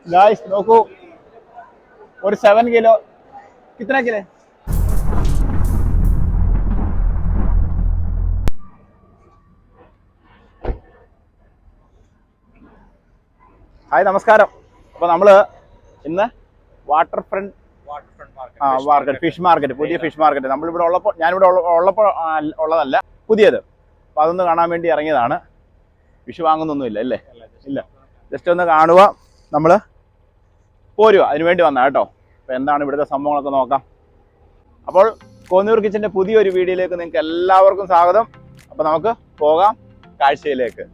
Guys നോക്കൂ ഒരു 7 kilo कितना किलो ഹായ് നമസ്കാരം. അപ്പോൾ നമ്മൾ ഇന്ന് water front market fish market പുതിയ ഫിഷ് മാർക്കറ്റ് നമ്മളിവിടെ ഉള്ളപ്പോൾ ഞാനിവിടെ ഉള്ളപ്പോൾ ഉള്ളതല്ല പുതിയത്. അപ്പോൾ അതൊന്ന് കാണാൻ വേണ്ടി ഇറങ്ങിയതാണ്. ഫിഷ് വാങ്ങുന്നൊന്നുമില്ല അല്ലേ? ഇല്ല, ജസ്റ്റ് ഒന്ന് കാണുക, നമ്മൾ പോരുക, അതിന് വേണ്ടി വന്നാൽ കേട്ടോ. അപ്പോൾ എന്താണ് ഇവിടുത്തെ സംഭവങ്ങളൊക്കെ നോക്കാം. അപ്പോൾ കോന്നൂർ കിച്ചൻ്റെ പുതിയൊരു വീഡിയോയിലേക്ക് നിങ്ങൾക്ക് എല്ലാവർക്കും സ്വാഗതം. അപ്പോൾ നമുക്ക് പോകാം കാഴ്ചയിലേക്ക്.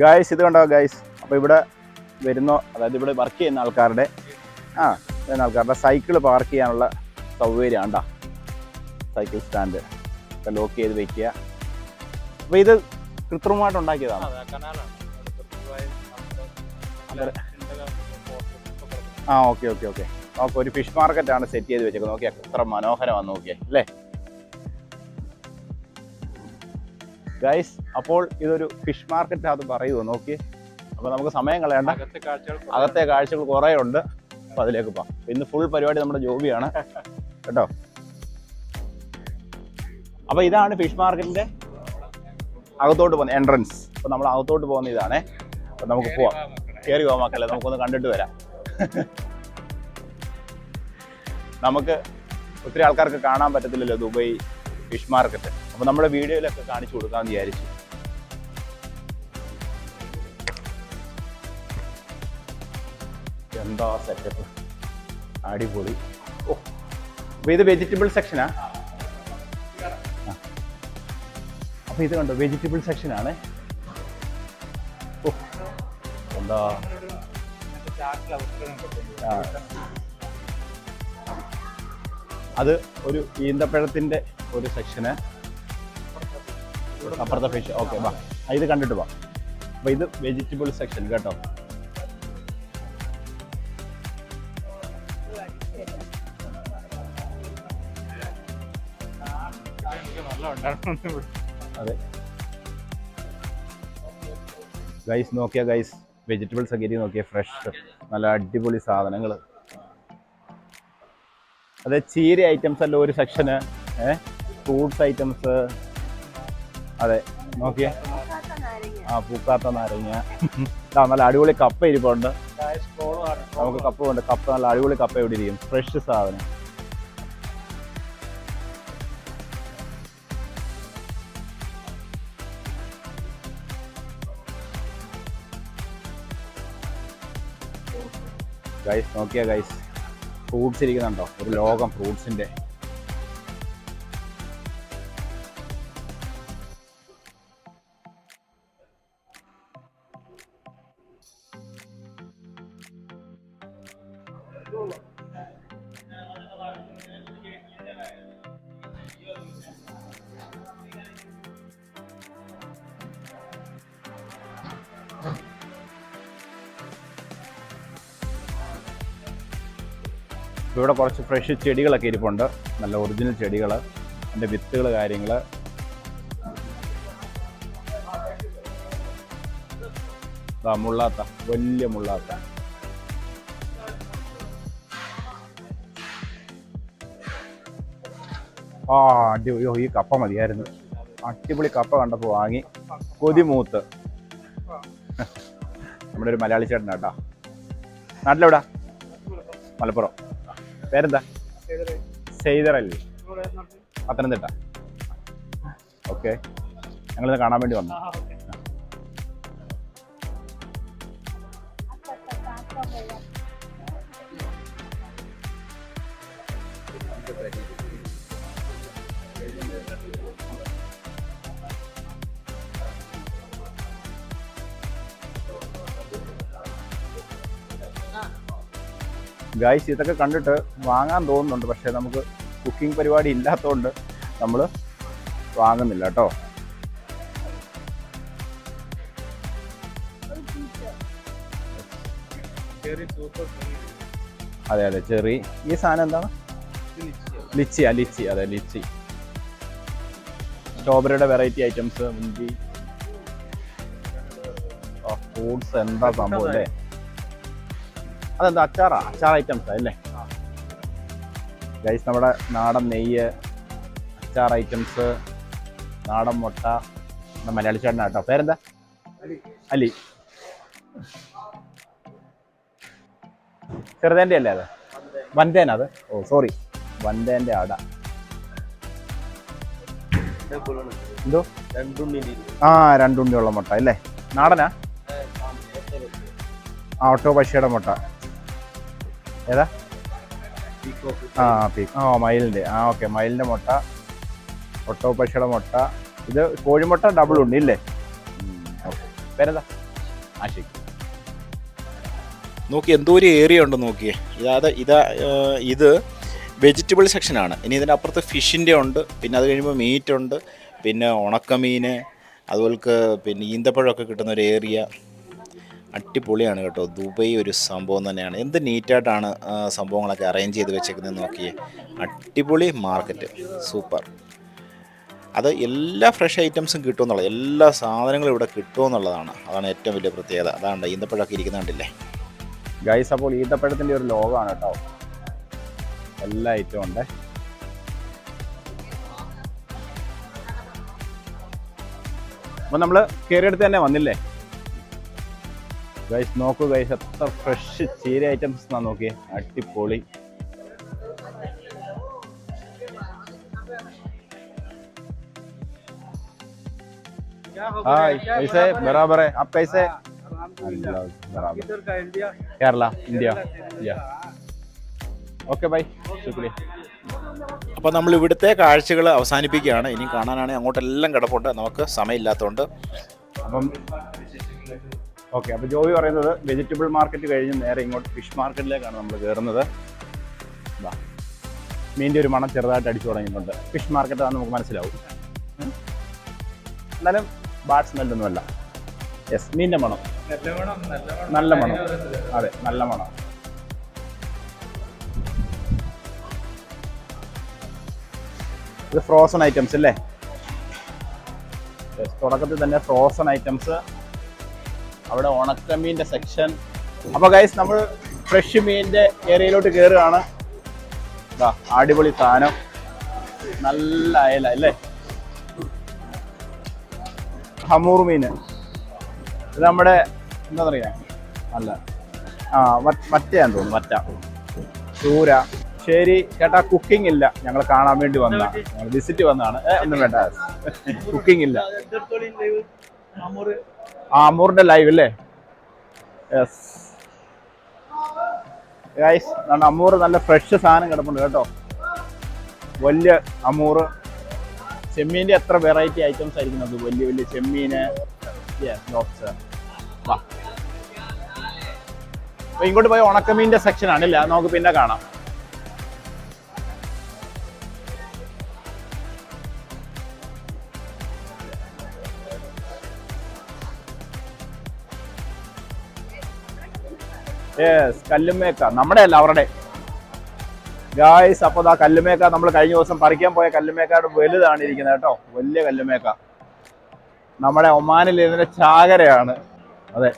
ഗായ്സ് ഇത് കണ്ടോ ഗായ്സ്. അപ്പോൾ ഇവിടെ വരുന്ന, അതായത് ഇവിടെ വർക്ക് ചെയ്യുന്ന ആൾക്കാരുടെ സൈക്കിൾ പാർക്ക് ചെയ്യാനുള്ള സൗകര്യം ഉണ്ടോ? സൈക്കിൾ സ്റ്റാൻഡ് ഒക്കെ ലോക്ക് ചെയ്ത് വെക്കുക. അപ്പോൾ ഇത് കൃത്രിമമായിട്ട് ഉണ്ടാക്കിയതാണ്. ഓക്കെ ഓക്കെ ഓക്കെ ഓക്കെ ഒരു ഫിഷ് മാർക്കറ്റാണ് സെറ്റ് ചെയ്ത് വെച്ചേക്കുന്നത്. നോക്കിയാൽ എത്ര മനോഹരമാണെന്ന് നോക്കിയേ അല്ലേ ഗൈസ്. അപ്പോൾ ഇതൊരു ഫിഷ് മാർക്കറ്റ് അത് പറയുമോ നോക്കി. അപ്പോൾ നമുക്ക് സമയം കളയണ്ട, അകത്തെ കാഴ്ചകൾ കുറേ ഉണ്ട്. അപ്പോൾ അതിലേക്ക് പോകാം. ഇന്ന് ഫുൾ പരിപാടി നമ്മുടെ ജോബിയാണ് കേട്ടോ. അപ്പോൾ ഇതാണ് ഫിഷ് മാർക്കറ്റിൻ്റെ അകത്തോട്ട് പോകുന്ന എൻട്രൻസ്. അപ്പോൾ നമ്മൾ അകത്തോട്ട് പോകുന്ന ഇതാണേ. അപ്പോൾ നമുക്ക് പോവാം, കയറി പോകാം മക്കളെ, നമുക്കൊന്ന് കണ്ടിട്ട് വരാം. നമുക്ക് ഒത്തിരി ആൾക്കാർക്ക് കാണാൻ പറ്റത്തില്ലല്ലോ ദുബായ് ഫിഷ് മാർക്കറ്റ്. അപ്പോൾ നമ്മുടെ വീഡിയോയിലൊക്കെ കാണിച്ചു കൊടുക്കാമെന്ന് വിചാരിച്ചു. എന്താ സെറ്റപ്പ്, അടിപൊളി. ഓ, അപ്പോൾ ഇത് വെജിറ്റബിൾ സെക്ഷനാ. അപ്പോൾ ഇത് കണ്ടോ, വെജിറ്റബിൾ സെക്ഷനാണ്. ഓ, എന്താ അത് ഒരു ഈന്തപ്പഴത്തിൻ്റെ ഒരു സെക്ഷന്, അപ്പുറത്തെ ഫിഷ്. ഓക്കെ വാ, ഇത് കണ്ടിട്ട് വാ. അപ്പോൾ ഇത് വെജിറ്റബിൾ സെക്ഷൻ കേട്ടോ. അതെ ഗൈസ്, നോക്കിയാ ഗൈസ്, വെജിറ്റബിൾസ് ഒക്കെ നോക്കിയാൽ ഫ്രഷ് നല്ല അടിപൊളി സാധനങ്ങൾ. അതെ, ചീര ഐറ്റംസ് അല്ല ഒരു സെക്ഷന്, ഫ്രൂട്ട്സ് ഐറ്റംസ്. അതെ നോക്കിയേ, പൂക്കാത്ത നാരങ്ങ. നല്ല അടിപൊളി കപ്പ ഇരിപ്പുണ്ട്. നമുക്ക് കപ്പ ഉണ്ട്, കപ്പ നല്ല അടിപൊളി കപ്പ ഇവിടെ ഇരിക്കും, ഫ്രഷ് സാധനം. ഗൈസ് നോക്കിയാ ഗൈസ്, ഫ്രൂട്ട്സ് ഇരിക്കുന്നുണ്ടോ, ഒരു ലോകം ഫ്രൂട്ട്സിൻ്റെ. ഇവിടെ കുറച്ച് ഫ്രഷ് ചെടികളൊക്കെ ഇരിപ്പുണ്ട്, നല്ല ഒറിജിനൽ ചെടികൾ, അതിൻ്റെ വിത്തുകൾ, കാര്യങ്ങൾ. മുള്ളാത്ത, വലിയ മുള്ളാത്ത. അടിപൊളിയോ, ഈ കപ്പ മതിയായിരുന്നു. അടിപൊളി കപ്പ കണ്ടപ്പോൾ വാങ്ങി, കൊതിമൂത്ത്. നമ്മുടെ ഒരു മലയാളി ചേട്ടനാ കേട്ടോ. നാട്ടിലെവിടാ? മലപ്പുറം. പേരെന്താ? സെയ്തറല്ലേ? പത്തനംതിട്ട. ഓക്കെ, ഞങ്ങളിത് കാണാൻ വേണ്ടി വന്നു. ഗൈസ്, ഇതൊക്കെ കണ്ടിട്ട് വാങ്ങാൻ തോന്നുന്നുണ്ട്, പക്ഷേ നമുക്ക് കുക്കിംഗ് പരിപാടി ഇല്ലാത്തതുകൊണ്ട് നമ്മൾ വാങ്ങുന്നില്ല കേട്ടോ. അതെ അതെ, ചെറി. ഈ സാധനം എന്താണ്? ലിച്ചി. ലിച്ചി, അതെ ലിച്ചി. സ്ട്രോബെറിയുടെ വെറൈറ്റി ഐറ്റംസ്, മുന്തി, ഫ്രൂട്ട്സ്. എന്താ സംഭവം അല്ലേ? അതെന്താ അച്ചാർ ഐറ്റംസ് അല്ലേ ഗൈസ്? നമ്മുടെ നാടൻ നെയ്യ്, അച്ചാർ ഐറ്റംസ്, നാടൻ മുട്ട. മലയാളി ചേട്ടനാ കേട്ടോ. പേരെന്താ? അലി. ചെറുതേൻ്റെ അല്ലേ അത്? വൻതേന അത്? ഓ സോറി, വൻതേൻ്റെ അട. എന്തോ? രണ്ടുണ്ടിയുള്ള മുട്ട അല്ലേ? നാടനാ? ഓട്ടോ പശയുടെ മുട്ട. ഏതാ? മയിലിൻ്റെ. ഓക്കെ, മയിലിൻ്റെ മുട്ട, ഓട്ടോ പശയുടെ മുട്ട. ഇത് കോഴിമുട്ട ഡബിൾ ഉണ്ട് ഇല്ലേ? ഓക്കെ. പേരെന്താ? ആഷിഖ്. നോക്കി എന്തോ ഒരു ഏരിയ ഉണ്ട് നോക്കിയേ. ഇത് വെജിറ്റബിൾ സെക്ഷനാണ്. ഇനി ഇതിൻ്റെ അപ്പുറത്ത് ഫിഷിൻ്റെ ഉണ്ട്, പിന്നെ അത് കഴിയുമ്പോൾ മീറ്റ് ഉണ്ട്, പിന്നെ ഉണക്കമീൻ, അതുപോലെ പിന്നെ ഈന്തപ്പഴമൊക്കെ കിട്ടുന്ന ഒരു ഏരിയ. അടിപൊളിയാണ് കേട്ടോ. ദുബൈ ഒരു സംഭവം തന്നെയാണ്. എന്ത് നീറ്റായിട്ടാണ് സംഭവങ്ങളൊക്കെ അറേഞ്ച് ചെയ്ത് വെച്ചേക്കുന്നത് നോക്കിയേ. അടിപൊളി മാർക്കറ്റ്, സൂപ്പർ. അത് എല്ലാ ഫ്രഷ് ഐറ്റംസും കിട്ടുമെന്നുള്ളത്, എല്ലാ സാധനങ്ങളും ഇവിടെ കിട്ടുമെന്നുള്ളതാണ്. അതാണ് ഏറ്റവും വലിയ പ്രത്യേകത. അതാണ് ഈന്തപ്പഴമൊക്കെ ഇരിക്കുന്നുണ്ടല്ലേ ഗൈസ്. അപ്പോൾ ഈന്തപ്പഴത്തിൻ്റെ ഒരു ലോകമാണ് കേട്ടോ. എല്ലാ ഐറ്റവും ഉണ്ട്. അപ്പോൾ നമ്മൾ കയറിയെടുത്ത് തന്നെ വന്നില്ലേ ഗൈസ്? നോക്കൂ ഗൈസ്, എത്ര ഫ്രഷ് ചീര ഐറ്റംസ് എന്നാ നോക്കിയേ. അടിപൊളി. हाय, कैसे? बराबर है. आप कैसे? കേരള, ഇന്ത്യ. ഓക്കെ ബൈ, ശുക്രിയ. അപ്പോൾ നമ്മൾ ഇവിടുത്തെ കാഴ്ചകൾ അവസാനിപ്പിക്കുകയാണ്. ഇനി കാണാനാണെങ്കിൽ അങ്ങോട്ടെല്ലാം കിടപ്പുണ്ട്, നമുക്ക് സമയമില്ലാത്തതുകൊണ്ട്. അപ്പം ഓക്കെ, അപ്പോൾ ജോയി പറയുന്നത് വെജിറ്റബിൾ മാർക്കറ്റ് കഴിഞ്ഞ് നേരെ ഇങ്ങോട്ട് ഫിഷ് മാർക്കറ്റിലേക്കാണ് നമ്മൾ കയറുന്നത്. മീൻ്റെ ഒരു മണം ചെറുതായിട്ട് അടിച്ചു തുടങ്ങിയിട്ടുണ്ട്. ഫിഷ് മാർക്കറ്റാണെന്ന് നമുക്ക് മനസ്സിലാവും. എന്നാലും ബാഡ് സ്മെല്ലൊന്നുമല്ല. യെസ്, മീൻ്റെ മണം, നല്ല മണം. അതെ, നല്ല മണം. ഇത് ഫ്രോസൺ ഐറ്റംസ് അല്ലേ? തുടക്കത്തിൽ തന്നെ ഫ്രോസൺ ഐറ്റംസ്. അവിടെ ഉണക്കമീൻ്റെ സെക്ഷൻ. അപ്പോൾ ഗൈസ്, നമ്മൾ ഫ്രഷ് മീനിൻ്റെ ഏരിയയിലോട്ട് കയറുകയാണ്. അടിപൊളി സാധനം, നല്ല അയല അല്ലേ? ഹമൂർ മീൻ. ഇത് നമ്മുടെ എന്താ പറയുക, അല്ല വറ്റയാന്ന് തോന്നുന്നു, വറ്റ, ചൂര. ശരി ചേട്ടാ, കുക്കിംഗ് ഇല്ല, ഞങ്ങൾ കാണാൻ വേണ്ടി വന്നതാണ്, ഞങ്ങൾ വിസിറ്റ് വന്നതാണ്. ഒന്നും വേണ്ട, കുക്കിംഗ് ഇല്ല. അമൂറിന്റെ ലൈവ് അല്ലേ? യെസ് ഗൈസ്, അമൂർ നല്ല ഫ്രഷ് സാധനം കിടപ്പുണ്ട് കേട്ടോ. വലിയ അമൂറ്. ചെമ്മീൻ്റെ എത്ര വെറൈറ്റി ഐറ്റംസ് ആയിരിക്കുന്നത്. വലിയ വലിയ ചെമ്മീന്, ലോബ്സ്റ്റർ. അപ്പൊ ഇങ്ങോട്ട് പോയി ഉണക്കമീൻ്റെ സെക്ഷൻ ആണില്ല, നമുക്ക് പിന്നെ കാണാം. യെസ്, കല്ലുമേക്ക. നമ്മുടെ അല്ല, അവരുടെ. ഗായ്സ്, അപ്പോൾ ആ കല്ലുമേക്ക നമ്മൾ കഴിഞ്ഞ ദിവസം പറിക്കാൻ പോയ കല്ലുമേക്കയുടെ വലുതാണ് ഇരിക്കുന്നത് കേട്ടോ. വലിയ കല്ലുമേക്ക. നമ്മുടെ ഒമാനിൽ ഇതിന്റെ ചാകരയാണ്. അതെ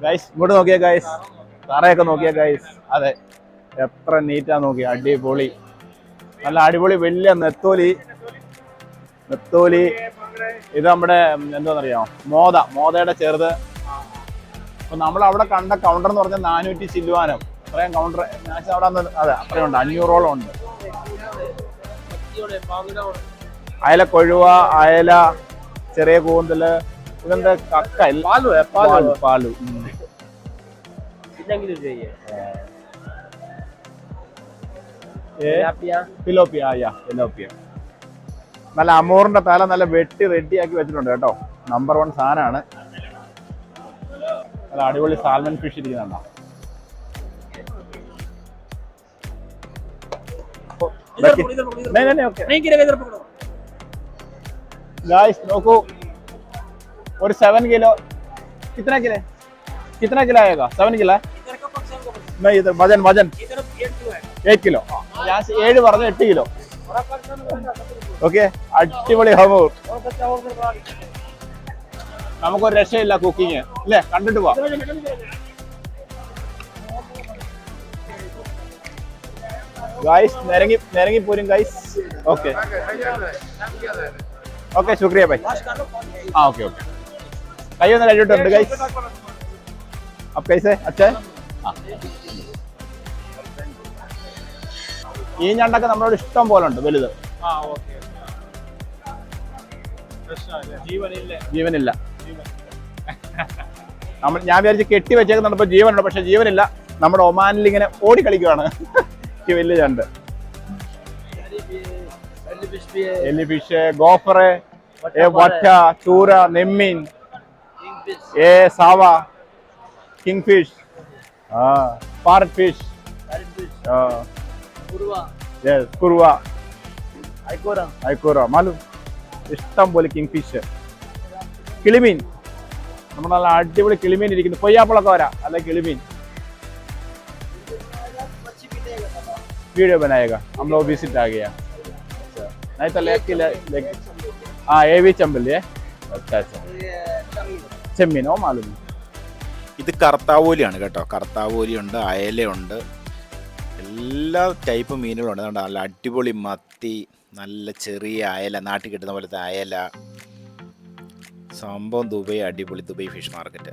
ഗായ്സ്, ഇങ്ങോട്ട് നോക്കിയേ ഗായ്സ്, തറയൊക്കെ നോക്കിയേ ഗായ്സ്. അതെ, എത്ര നീറ്റാ നോക്കിയ. അടിപൊളി, നല്ല അടിപൊളി വലിയ നെത്തോലി. ഇത് നമ്മുടെ എന്താണെന്നറിയാമോ, മോദയുടെ ചെറുത്. അപ്പൊ നമ്മൾ അവിടെ കണ്ട കൗണ്ടർ എന്ന് പറഞ്ഞാൽ 400 ചില്ലുവാനം. അത്രയും കൗണ്ടർ അവിടെ. അതെ, അത്രയും ഉണ്ട്, 500ഓളം ഉണ്ട്. അയല കൊഴുവ, അയല, ചെറിയ കൂന്തല്, ഇതെന്താ കക്ക, പാലു. ഫിലോപ്പിയ. നല്ല അമൂറിന്റെ തല നല്ല വെട്ടി റെഡിയാക്കി വെച്ചിട്ടുണ്ട് കേട്ടോ. നമ്പർ 1 സാധനമാണ്. നല്ല അടിപൊളി സാൽമൺ ഫിഷ് ഇരിക്കുന്നുണ്ടോ. गाइस നോക്കൂ, ഒരു 7 किलो. कितना किलो आएगा? 7 किलो है नहीं, इधर वजन 8 किलो. यहाँ से 7 പറഞ്ഞ 8 किलो. ഓക്കെ, അടിപൊളി ഹമൂർ. നമുക്കൊരു രക്ഷയില്ല കുക്കിങ് അല്ലേ, കണ്ടിട്ട് പോവാം. ഗൈസ് നിരങ്ങി പോരും ഗൈസ്. ഓക്കെ ഓക്കെ, ശുക്രിയ ബൈ. ആ ഓക്കെ ഓക്കെ, കൈ ഒന്ന് കഴിച്ചിട്ടുണ്ട് ഗൈസ്. അപ്പൊ കൈസേ അച്ഛേ. ഈ ഞണ്ടൊക്കെ നമ്മളോട് ഇഷ്ടം പോലെ ഉണ്ട്, വലുത്. ജീവനില്ല. ഞാൻ വിചാരിച്ച് കെട്ടി വെച്ചേക്കുന്നുണ്ട്, ജീവനുണ്ട്, പക്ഷെ ജീവനില്ല. നമ്മുടെ ഒമാനിൽ ഇങ്ങനെ ഓടി കളിക്കുവാണ് വലിയ ഞണ്ട്. എല്ലി ഫിഷ്, ഗോഫറ്, വറ്റ, ചൂര, നെമ്മീൻ, സാവ, കിങ് ഫിഷ്, പാരറ്റ് ഫിഷ്, കുറുവ, ഐക്കോറ, മാലു, ഇഷ്ടം പോലെ കിങ് ഫിഷ്. കിളിമീൻ, നമ്മുടെ നല്ല അടിപൊളി കിളിമീൻ ഇരിക്കുന്നു. കൊയ്യാപ്പളൊക്കെ വരാം, അല്ല കിളിമീൻ. वीडियो बनाएगा, हम लोग विजिट आ गया. नहीं तो लेग की लेग. हाँ, ये भी चंबल है. अच्छा अच्छा, ചെമ്മീൻ ഓ മാലും. ഇത് കർത്താവോലിയാണ് കേട്ടോ. കർത്താവോലിയുണ്ട്, അയലയുണ്ട്, എല്ലാ ടൈപ്പ് മീനുകളുണ്ട്. അതുകൊണ്ട് നല്ല അടിപൊളി മത്തി, നല്ല ചെറിയ അയല, നാട്ടിൽ കിട്ടുന്ന പോലത്തെ അയല. സംഭവം ദുബൈ അടിപൊളി. ദുബൈ ഫിഷ് മാർക്കറ്റ്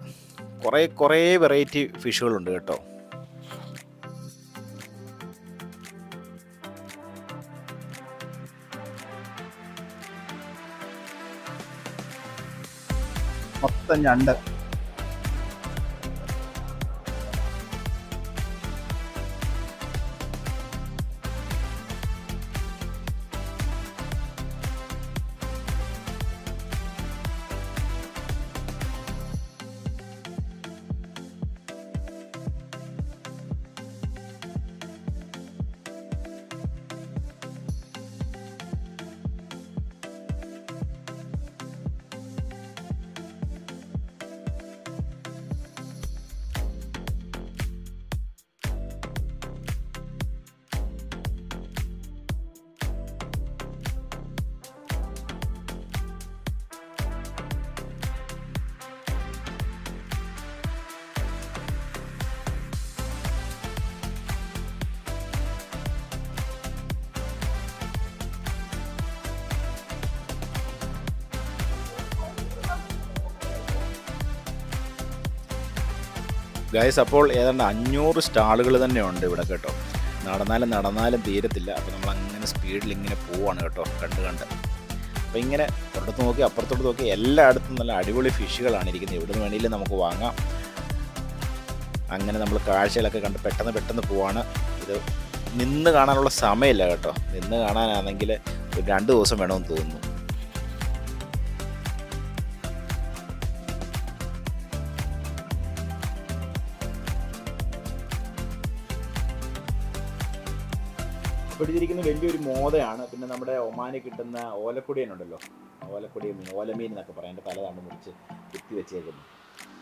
കുറേ വെറൈറ്റി ഫിഷുകളുണ്ട് കേട്ടോ. മൊത്തം ഞണ്ട്. ഗൈസ്, അപ്പോൾ ഏതാണ്ട് 500 സ്റ്റാളുകൾ തന്നെ ഉണ്ട് ഇവിടെ കേട്ടോ. നടന്നാലും തീരത്തില്ല. അപ്പോൾ നമ്മൾ അങ്ങനെ സ്പീഡിൽ ഇങ്ങനെ പോവാണ് കേട്ടോ, കണ്ട്. അപ്പോൾ ഇങ്ങനെ പുറത്ത് നോക്കി അപ്പുറത്തോട്ട് നോക്കി എല്ലായിടത്തും നല്ല അടിപൊളി ഫിഷുകളാണ് ഇരിക്കുന്നത്. എവിടെ നിന്ന് വേണമെങ്കിലും നമുക്ക് വാങ്ങാം. അങ്ങനെ നമ്മൾ കാഴ്ചകളൊക്കെ കണ്ട് പെട്ടെന്ന് പോവാണ്. ഇത് നിന്ന് കാണാനുള്ള സമയമില്ല കേട്ടോ. നിന്ന് കാണാനാണെങ്കിൽ ഒരു 2 ദിവസം വേണമെന്ന് തോന്നുന്നു. പിടിച്ചിരിക്കുന്ന വലിയൊരു മോതയാണ്. പിന്നെ നമ്മുടെ ഒമാനിൽ കിട്ടുന്ന ഓലക്കൊടിയനുണ്ടല്ലോ, ഓലമീൻ എന്നൊക്കെ പറയാം. എൻ്റെ തലതാണ് മുറിച്ച് കുത്തി വെച്ചേക്കുന്നത്.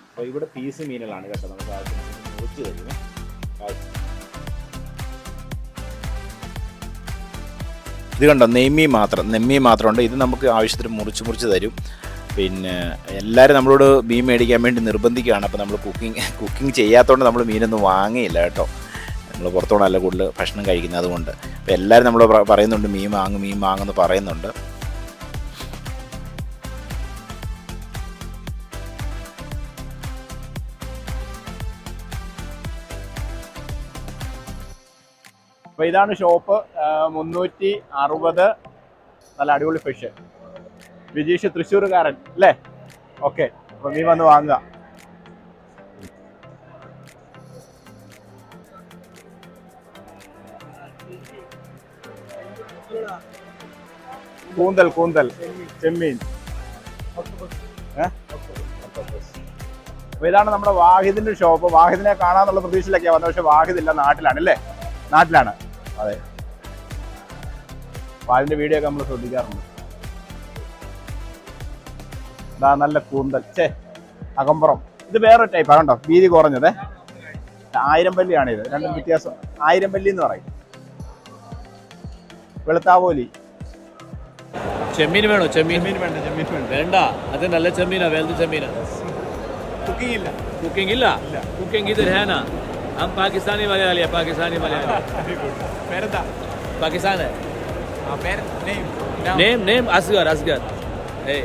അപ്പോൾ ഇവിടെ പീസ് മീനുകളാണ് കേട്ടോ, നമുക്ക് ആവശ്യം മുറിച്ച് തരുന്നത്. ഇത് കണ്ടോ, നെമ്മീൻ മാത്രമുണ്ട്. ഇത് നമുക്ക് ആവശ്യത്തിന് മുറിച്ച് തരും. പിന്നെ എല്ലാവരും നമ്മളോട് മീൻ മേടിക്കാൻ വേണ്ടി നിർബന്ധിക്കുകയാണ്. അപ്പോൾ നമ്മൾ കുക്കിംഗ് ചെയ്യാത്തതുകൊണ്ട് നമ്മൾ മീനൊന്നും വാങ്ങിയില്ല കേട്ടോ. നമ്മൾ പുറത്തോടല്ല കൂടുതൽ ഭക്ഷണം കഴിക്കുന്നത്, അതുകൊണ്ട്. അപ്പോൾ എല്ലാവരും നമ്മൾ പറയുന്നുണ്ട് മീൻ വാങ്ങുമെന്ന് പറയുന്നുണ്ട്. അപ്പോൾ ഇതാണ് ഷോപ്പ്. 360 നല്ല അടിപൊളി ഫിഷ്. വിജീഷ് തൃശ്ശൂർകാരൻ അല്ലേ? ഓക്കെ, അപ്പോൾ നീ വന്ന് വാങ്ങുക. കൂന്തൽ, ചെമ്മീൻ. അപ്പോൾ ഇതാണ് നമ്മുടെ വാഹിദിന്റെ ഷോപ്പ്. വാഹിദിനെ കാണാന്നുള്ള പ്രതീക്ഷയിലൊക്കെയാണ് വന്നത്, പക്ഷെ വാഹിദില്ല, നാട്ടിലാണ് അല്ലേ? നാട്ടിലാണ്, അതെ. അപ്പോൾ അതിൻ്റെ വീഡിയോ ഒക്കെ നമ്മൾ ശ്രദ്ധിക്കാറുണ്ട്. ഇതാ നല്ല കൂന്തൽ, അകമ്പുറം. ഇത് വേറൊരു ടൈപ്പാണ് കേട്ടോ, വീതി കുറഞ്ഞത്. 1000 പല്ലിയാണ് ഇത്, രണ്ടും വ്യത്യാസം. 1000 പല്ലി എന്ന് പറയും. വെളുത്താവോലി. ചെമ്മീൻ വേണോ? ചെമ്മീൻ ചെമ്മീൻ വേണ്ട, ചെമ്മീൻ വേണ്ട. വേണ്ട, അത് നല്ല ചെമ്മീനാ, വലുത് ചെമ്മീനാ. കുക്കിംഗ് ഇല്ല. കുക്കിംഗ് ഇല്ല? കുക്കിംഗ് ഇधർ है ना, हम पाकिस्तानी मलयाली है, पाकिस्तानी मलयाली. പേരെന്താ? पाकिस्तान है. പേര് name name Asgar, Asgar. Hey.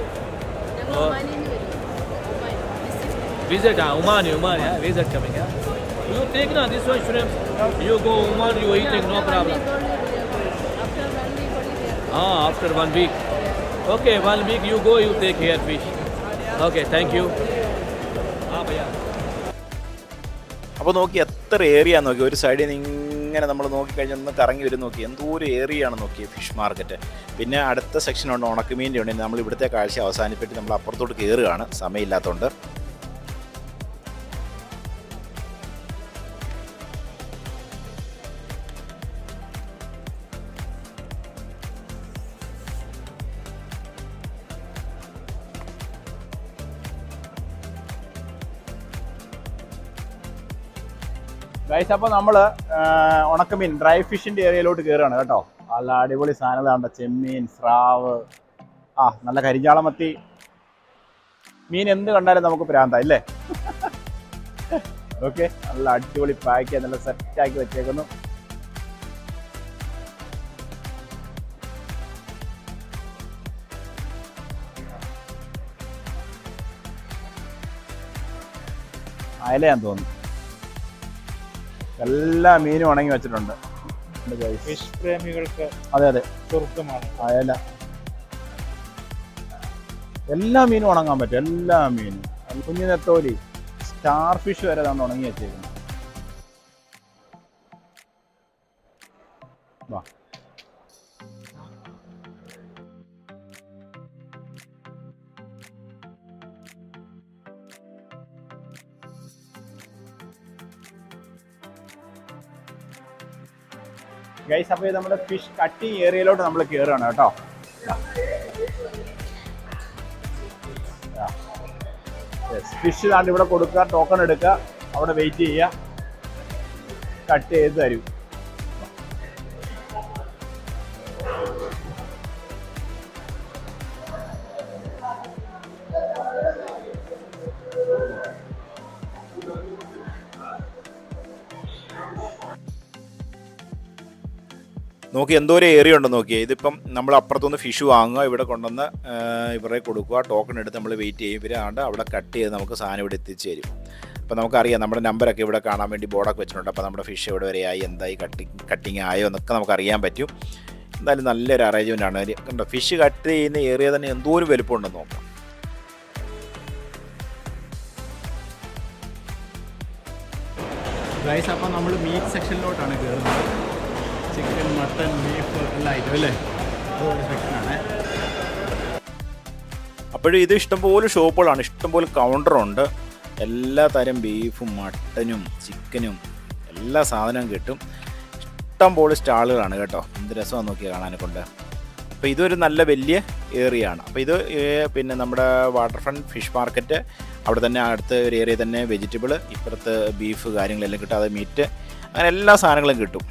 Visit, Oman, Oman, yeah, visit coming, yeah. You take na this one shrimp. You go Oman, you eating, no problem. After 1 week. Okay, 1 week you go, you take here fish. Okay, thank you. भैया. അപ്പോൾ നോക്കി എത്ര area നോക്കി, ഒരു സൈഡിൽ നിന്ന് ഇങ്ങനെ നമ്മൾ നോക്കിക്കഴിഞ്ഞാൽ ഒന്ന് കറങ്ങി വരും. നോക്കി എന്തോ ഒരു ഏരിയ ആണ് നോക്കി ഫിഷ് മാർക്കറ്റ്. പിന്നെ അടുത്ത സെക്ഷനുണ്ട് ഉണക്കമീൻ്റെ ഉണ്ട്. നമ്മൾ ഇവിടുത്തെ കാഴ്ച അവസാനിപ്പിച്ച് നമ്മൾ അപ്പുറത്തോട്ട് കയറുകയാണ് സമയമില്ലാത്തതുകൊണ്ട്. ഗൈസ്, അപ്പോൾ നമ്മൾ ഉണക്കമീൻ ഡ്രൈ ഫിഷിൻ്റെ ഏരിയയിലോട്ട് കയറുകയാണ് കേട്ടോ. നല്ല അടിപൊളി സാധനങ്ങളാണ്. ചെമ്മീൻ, സ്രാവ്, നല്ല കരിഞ്ചാളമത്തി. മീൻ എന്ത് കണ്ടാലും നമുക്ക് പ്രാന്ത ഇല്ലേ? ഓക്കെ, നല്ല അടിപൊളി പാക്ക് ചെയ്യാൻ നല്ല സെറ്റാക്കി വെച്ചേക്കുന്നു. അയലയാന്ന് തോന്നുന്നു. എല്ലാ മീനും ഉണങ്ങി വെച്ചിട്ടുണ്ട്. ഫിഷ് പ്രേമികൾക്ക് അതെ അതെ, സ്വർഗമാണ് അയല. എല്ലാ മീനും ഉണങ്ങാൻ പറ്റും, എല്ലാ മീനും. കുഞ്ഞു നെത്തോലി, സ്റ്റാർ ഫിഷ് വരെ നമ്മൾ ഉണങ്ങി വെച്ചേക്കുന്നു. വാ, ഗൈസ്, അപ്പോൾ നമ്മുടെ ഫിഷ് കട്ടിങ് ഏരിയയിലോട്ട് നമ്മൾ കയറുകയാണ് കേട്ടോ. ഫിഷ് താണ്ട് ഇവിടെ കൊടുക്കുക, ടോക്കൺ എടുക്കുക, അവിടെ വെയിറ്റ് ചെയ്യുക, കട്ട് ചെയ്ത് തരും. നോക്കി എന്തോ ഒരു ഏരിയ ഉണ്ടെന്ന് നോക്കിയേ. ഇതിപ്പം നമ്മൾ അപ്പുറത്തുനിന്ന് ഫിഷ് വാങ്ങുക, ഇവിടെ കൊണ്ടുവന്ന് ഇവരെ കൊടുക്കുക, ടോക്കൺ എടുത്ത് നമ്മൾ വെയിറ്റ് ചെയ്യും. ഇവർ ആണ്ട് അവിടെ കട്ട് ചെയ്ത് നമുക്ക് സാധനം ഇവിടെ എത്തിച്ചു തരും. അപ്പോൾ നമുക്കറിയാം നമ്മുടെ നമ്പറൊക്കെ ഇവിടെ കാണാൻ വേണ്ടി ബോർഡൊക്കെ വെച്ചിട്ടുണ്ട്. അപ്പോൾ നമ്മുടെ ഫിഷ് എവിടെ വരെയായി, എന്തായി, കട്ടിങ് ആയോ എന്നൊക്കെ നമുക്ക് അറിയാൻ പറ്റും. എന്തായാലും നല്ലൊരു അറേഞ്ച്മെൻ്റ് ആണ്. കണ്ടോ, ഫിഷ് കട്ട് ചെയ്യുന്ന ഏരിയ തന്നെ എന്തോ ഒരു വലുപ്പം ഉണ്ടെന്ന് നോക്കാം. ഗൈസ്, അപ്പോൾ നമ്മൾ മീറ്റ് സെക്ഷനിലോട്ടാണ് കയറുന്നത്. ചിക്കൻ, മട്ടൺ, ബീഫ് എല്ലാ ഐറ്റം അല്ലേ, അതൊരു സെക്ഷനാണ്. അപ്പോഴും ഇത് ഇഷ്ടംപോലെ ഷോപ്പുകളാണ്, ഇഷ്ടംപോലെ കൗണ്ടറുണ്ട്. എല്ലാ തരം ബീഫും മട്ടനും ചിക്കനും എല്ലാ സാധനവും കിട്ടും. ഇഷ്ടംപോലെ സ്റ്റാളുകളാണ് കേട്ടോ. എന്ത് രസമാണെന്ന് നോക്കിയാൽ കാണാനെ കൊണ്ട്. അപ്പോൾ ഇതൊരു നല്ല വലിയ ഏരിയ ആണ്. അപ്പോൾ ഇത് പിന്നെ നമ്മുടെ വാട്ടർ ഫ്രണ്ട് ഫിഷ് മാർക്കറ്റ്, അവിടെ തന്നെ അടുത്ത ഒരു ഏരിയ തന്നെ വെജിറ്റബിൾ, ഇപ്പുറത്ത് ബീഫ് കാര്യങ്ങളെല്ലാം കിട്ടും. അത് മീറ്റ്, അങ്ങനെ എല്ലാ സാധനങ്ങളും കിട്ടും.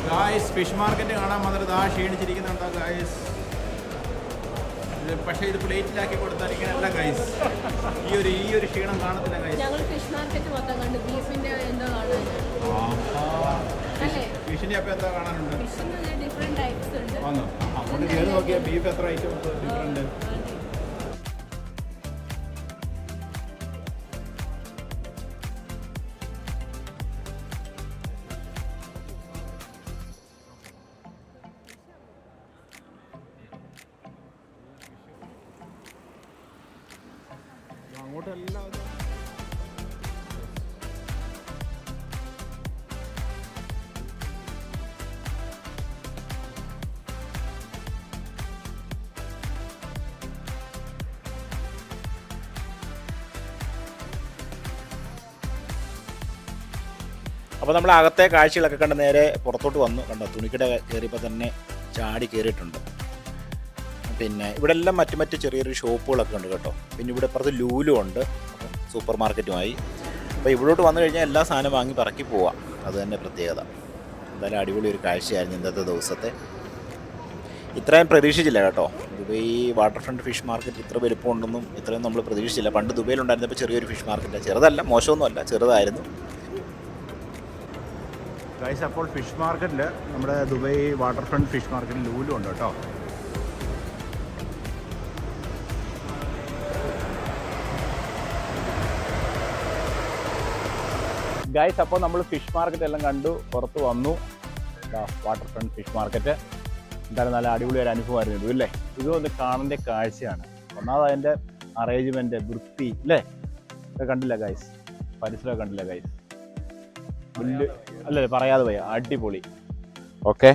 ഗായ്സ് ഫിഷ് മാർക്കറ്റ് കാണാൻ വന്നിട്ട് ആ ക്ഷീണിച്ചിരിക്കുന്നുണ്ടോ ഗായ്സ്? പക്ഷേ ഇത് പ്ലേറ്റിലാക്കി കൊടുത്താൽ ഇങ്ങനെയല്ല ഗൈസ്. ഈ ഒരു ക്ഷീണം കാണത്തില്ല ഗൈസ്. ഞങ്ങൾ ഫിഷ് മാർക്കറ്റ് മൊത്തം കണ്ടു. ബീഫിന്റെ എന്തോ കാണാൻ. ഫിഷിന്റെ അപ്പം എന്താ കാണാനുണ്ട്? ഫിഷിന് ഡിഫറെന്റ് ടൈപ്സ് ഉണ്ട്. അങ്ങോട്ട് കയറി നോക്കിയാൽ ബീഫ് എത്ര ഐറ്റം ഡിഫറെന്റ്. അങ്ങോട്ടെല്ലാം അപ്പോൾ നമ്മൾ അകത്തെ കാഴ്ചകളൊക്കെ കണ്ട് നേരെ പുറത്തോട്ട് വന്നു. കണ്ടോ, തുണിക്കട കയറിയപ്പോൾ തന്നെ ചാടി കയറിയിട്ടുണ്ട്. പിന്നെ ഇവിടെ എല്ലാം മറ്റു ചെറിയൊരു ഷോപ്പുകളൊക്കെ ഉണ്ട് കേട്ടോ. പിന്നെ ഇവിടെ പുറത്ത് ലൂലും ഉണ്ട്, അപ്പം സൂപ്പർ മാർക്കറ്റുമായി. അപ്പോൾ ഇവിടോട്ട് വന്നു കഴിഞ്ഞാൽ എല്ലാ സാധനവും വാങ്ങി പറക്കി പോവാം. അത് തന്നെ പ്രത്യേകത. എന്തായാലും അടിപൊളി ഒരു കാഴ്ചയായിരുന്നു ഇന്നത്തെ ദിവസത്തെ. ഇത്രയും പ്രതീക്ഷിച്ചില്ല കേട്ടോ. Dubai water front fish market ഇത്ര വലുപ്പമുണ്ടെന്നും ഇത്രയും നമ്മൾ പ്രതീക്ഷിച്ചില്ല. പണ്ട് ദുബൈയിലുണ്ടായിരുന്നപ്പോൾ ചെറിയൊരു ഫിഷ് മാർക്കറ്റ്, ചെറുതല്ല, മോശമൊന്നുമല്ല, ചെറുതായിരുന്നു. ഗൈസ്, അപ്പോൾ ഫിഷ് മാർക്കറ്റിൽ നമ്മുടെ ദുബൈ വാട്ടർ ഫ്രണ്ട് ഫിഷ് മാർക്കറ്റിൽ ലൂലും ഉണ്ട് കേട്ടോ. ഗൈസ്, അപ്പോൾ നമ്മൾ ഫിഷ് മാർക്കറ്റ് എല്ലാം കണ്ടു പുറത്ത് വന്നു. വാട്ടർ ഫ്രണ്ട് ഫിഷ് മാർക്കറ്റ് എന്തായാലും നല്ല അടിപൊളി ഒരു അനുഭവമായിരുന്നു ഇത് അല്ലേ. ഇതും ഒന്ന് കാണേണ്ട കാഴ്ചയാണ്. ഒന്നാമത് അതിൻ്റെ അറേഞ്ച്മെൻറ്റ്, വൃത്തി അല്ലേ, ഇത് കണ്ടില്ല ഗൈസ്. പരിസരമൊക്കെ കണ്ടില്ല ഗൈസ്. വലിയ അല്ലേ, പറയാതെ പോയ അടിപൊളി. ഓക്കെ,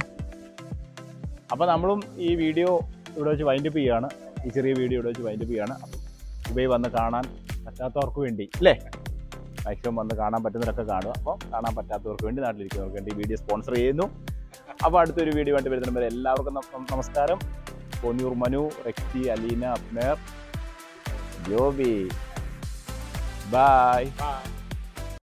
അപ്പോൾ നമ്മളും ഈ വീഡിയോ ഇവിടെ വെച്ച് വൈൻഡപ്പ് ചെയ്യുകയാണ്. ഈ ചെറിയ വീഡിയോ ഇവിടെ വെച്ച് വൈൻഡപ്പ് ചെയ്യുകയാണ്. അപ്പം ദുബൈ വന്ന് കാണാൻ പറ്റാത്തവർക്ക് വേണ്ടി അല്ലേ, മാക്സിമം വന്ന് കാണാൻ പറ്റുന്നവരൊക്കെ കാണുക. അപ്പോൾ കാണാൻ പറ്റാത്തവർക്ക് വേണ്ടി, നാട്ടിലിരിക്കുന്നവർക്ക് വേണ്ടി വീഡിയോ സ്പോൺസർ ചെയ്യുന്നു. അപ്പോൾ അടുത്തൊരു വീഡിയോ ആയിട്ട് വരുന്നവരെ എല്ലാവർക്കും നമസ്കാരം. കോന്നിയൂർ മനു, റെക്സി, അലീന, അപ്നേർ, ജോബി, ബൈ.